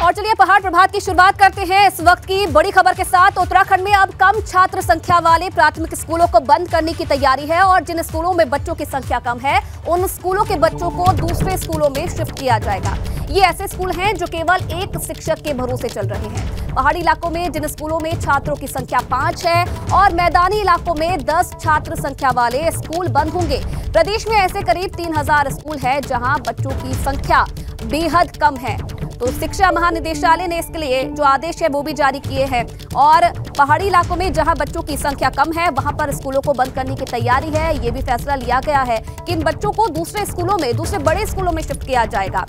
और चलिए पहाड़ प्रभात की शुरुआत करते हैं इस वक्त की बड़ी खबर के साथ। उत्तराखंड में अब कम छात्र संख्या वाले प्राथमिक स्कूलों को बंद करने की तैयारी है और जिन स्कूलों में बच्चों की संख्या कम है उन स्कूलों के बच्चों को दूसरे स्कूलों में शिफ्ट किया जाएगा। ये ऐसे स्कूल हैं जो केवल एक शिक्षक के भरोसे चल रहे हैं। पहाड़ी इलाकों में जिन स्कूलों में छात्रों की संख्या 5 है और मैदानी इलाकों में 10 छात्र संख्या वाले स्कूल बंद होंगे। प्रदेश में ऐसे करीब 3000 स्कूल हैं जहां बच्चों की संख्या बेहद कम है। तो शिक्षा महानिदेशालय ने इसके लिए जो आदेश है वो भी जारी किए हैं और पहाड़ी इलाकों में जहां बच्चों की संख्या कम है वहां पर स्कूलों को बंद करने की तैयारी है। ये भी फैसला लिया गया है कि इन बच्चों को दूसरे स्कूलों में, दूसरे बड़े स्कूलों में शिफ्ट किया जाएगा।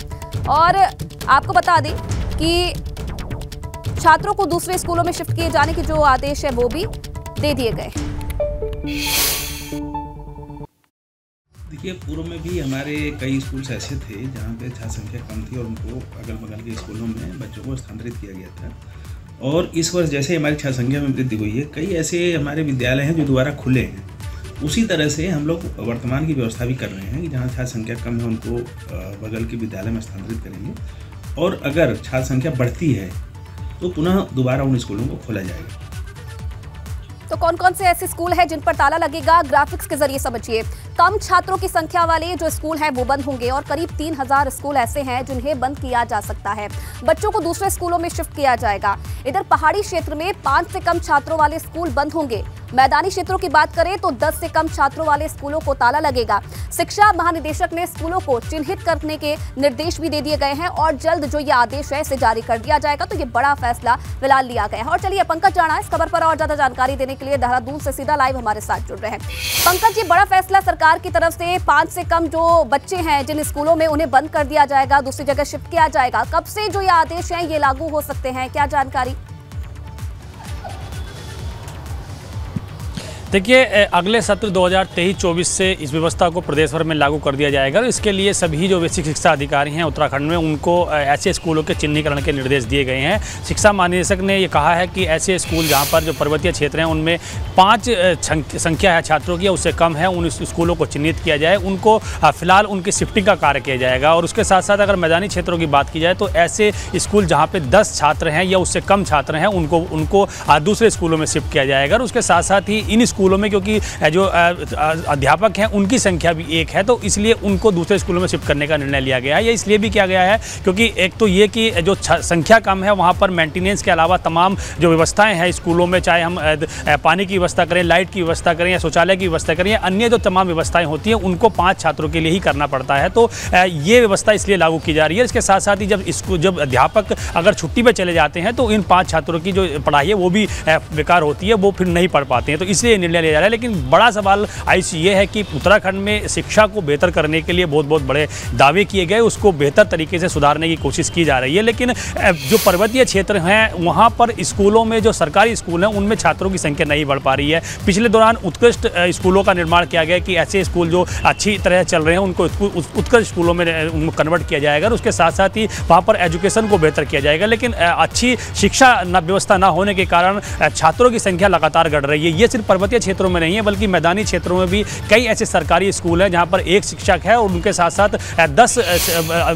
और आपको बता दें कि छात्रों को दूसरे स्कूलों में शिफ्ट किए जाने की जो आदेश है वो भी दे दिए गए हैं। देखिए, पूर्व में भी हमारे कई स्कूल्स ऐसे थे जहाँ पे छात्र संख्या कम थी और उनको अगल बगल के स्कूलों में बच्चों को स्थानांतरित किया गया था। और इस वर्ष जैसे हमारी छात्र संख्या में वृद्धि हुई है, कई ऐसे हमारे विद्यालय हैं जो दोबारा खुले हैं। उसी तरह से हम लोग वर्तमान की व्यवस्था भी कर रहे हैं कि जहाँ छात्र संख्या कम है उनको बगल के विद्यालय में स्थानांतरित करेंगे और अगर छात्र संख्या बढ़ती है तो पुनः दोबारा उन स्कूलों को खोला जाएगा। तो कौन कौन से ऐसे स्कूल हैं जिन पर ताला लगेगा, ग्राफिक्स के जरिए समझिए। कम छात्रों की संख्या वाले जो स्कूल हैं वो बंद होंगे और करीब 3000 स्कूल ऐसे हैं जिन्हें बंद किया जा सकता है। बच्चों को दूसरे स्कूलों में शिफ्ट किया जाएगा। इधर पहाड़ी क्षेत्र में 5 से कम छात्रों वाले स्कूल बंद होंगे। मैदानी क्षेत्रों की बात करें तो 10 से कम छात्रों वाले स्कूलों को ताला लगेगा। शिक्षा महानिदेशक ने स्कूलों को चिन्हित करने के निर्देश भी दे दिए गए हैं और जल्द जो ये आदेश है इसे जारी कर दिया जाएगा। तो ये बड़ा फैसला फिलहाल लिया गया है। और चलिए पंकज राणा इस खबर पर और ज्यादा जानकारी देने के लिए देहरादून से सीधा लाइव हमारे साथ जुड़ रहे हैं। पंकज, ये बड़ा फैसला सरकार की तरफ से 5 से कम जो बच्चे हैं जिन स्कूलों में उन्हें बंद कर दिया जाएगा, दूसरी जगह शिफ्ट किया जाएगा। कब से जो ये आदेश हैं ये लागू हो सकते हैं, क्या जानकारी? देखिए, अगले सत्र 2023-24 से इस व्यवस्था को प्रदेश भर में लागू कर दिया जाएगा। इसके लिए सभी जो बेसिक शिक्षा अधिकारी हैं उत्तराखंड में उनको ऐसे स्कूलों के चिन्हीकरण के निर्देश दिए गए हैं। शिक्षा महानिदेशक ने ये कहा है कि ऐसे स्कूल जहां पर जो पर्वतीय क्षेत्र हैं उनमें 5 संख्या है छात्रों की उससे कम है, उन स्कूलों को चिन्हित किया जाए। उनको फिलहाल उनकी शिफ्टिंग का कार्य किया जाएगा। और उसके साथ साथ अगर मैदानी क्षेत्रों की बात की जाए तो ऐसे स्कूल जहाँ पर 10 छात्र हैं या उससे कम छात्र हैं उनको दूसरे स्कूलों में शिफ्ट किया जाएगा। और उसके साथ साथ ही इन स्कूलों में क्योंकि जो अध्यापक हैं उनकी संख्या भी 1 है तो इसलिए उनको दूसरे स्कूलों में शिफ्ट करने का निर्णय लिया गया है। ये इसलिए भी किया गया है क्योंकि एक तो ये कि जो संख्या कम है वहाँ पर मेंटेनेंस के अलावा तमाम जो व्यवस्थाएं हैं स्कूलों में, चाहे हम पानी की व्यवस्था करें, लाइट की व्यवस्था करें या शौचालय की व्यवस्था करें या अन्य जो तमाम व्यवस्थाएं होती हैं उनको 5 छात्रों के लिए ही करना पड़ता है। तो ये व्यवस्था इसलिए लागू की जा रही है। इसके साथ साथ ही जब अध्यापक अगर छुट्टी पर चले जाते हैं तो इन 5 छात्रों की जो पढ़ाई है वो भी बेकार होती है, वो फिर नहीं पढ़ पाते हैं। तो इसलिए निर्णय लिया जा रहा है। लेकिन बड़ा सवाल आईसी ये है कि उत्तराखंड में शिक्षा को बेहतर करने के लिए बहुत बड़े दावे किए गए, उसको बेहतर तरीके से सुधारने की कोशिश की जा रही है। लेकिन जो पर्वतीय क्षेत्र हैं वहाँ पर स्कूलों में जो सरकारी स्कूल हैं उनमें छात्रों की संख्या नहीं बढ़ पा रही है। पिछले दौरान उत्कृष्ट स्कूलों का निर्माण किया गया कि ऐसे स्कूल जो अच्छी तरह चल रहे हैं उनको उत्कृष्ट स्कूलों में कन्वर्ट किया जाएगा। और उसके साथ साथ ही वहाँ पर एजुकेशन को बेहतर किया जाएगा। लेकिन अच्छी शिक्षा व्यवस्था न होने के कारण छात्रों की संख्या लगातार बढ़ रही है। ये सिर्फ पर्वतीय क्षेत्रों में नहीं है बल्कि मैदानी क्षेत्रों में भी कई ऐसे सरकारी स्कूल हैं जहां पर 1 शिक्षक है और उनके साथ साथ 10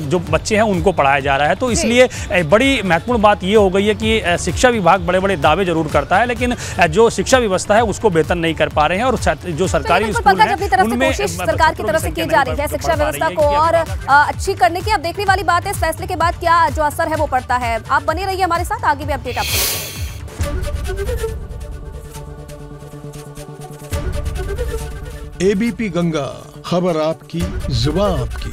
जो बच्चे हैं उनको पढ़ाया जा रहा है। तो इसलिए बड़ी महत्वपूर्ण बात ये हो गई है कि शिक्षा विभाग बड़े दावे जरूर करता है लेकिन जो शिक्षा व्यवस्था है उसको बेहतर नहीं कर पा रहे हैं। और जो सरकारी स्कूल हैं उनमें कोशिश सरकार की तरफ से की जा रही है शिक्षा व्यवस्था को और अच्छी करने की। अब देखने वाली बात है इस फैसले के बाद क्या जो असर है वो पड़ता है। आप बने रहिए हमारे साथ, आगे भी अपडेट आपको मिलेगी। एबीपी गंगा, खबर आपकी, जुबान आपकी।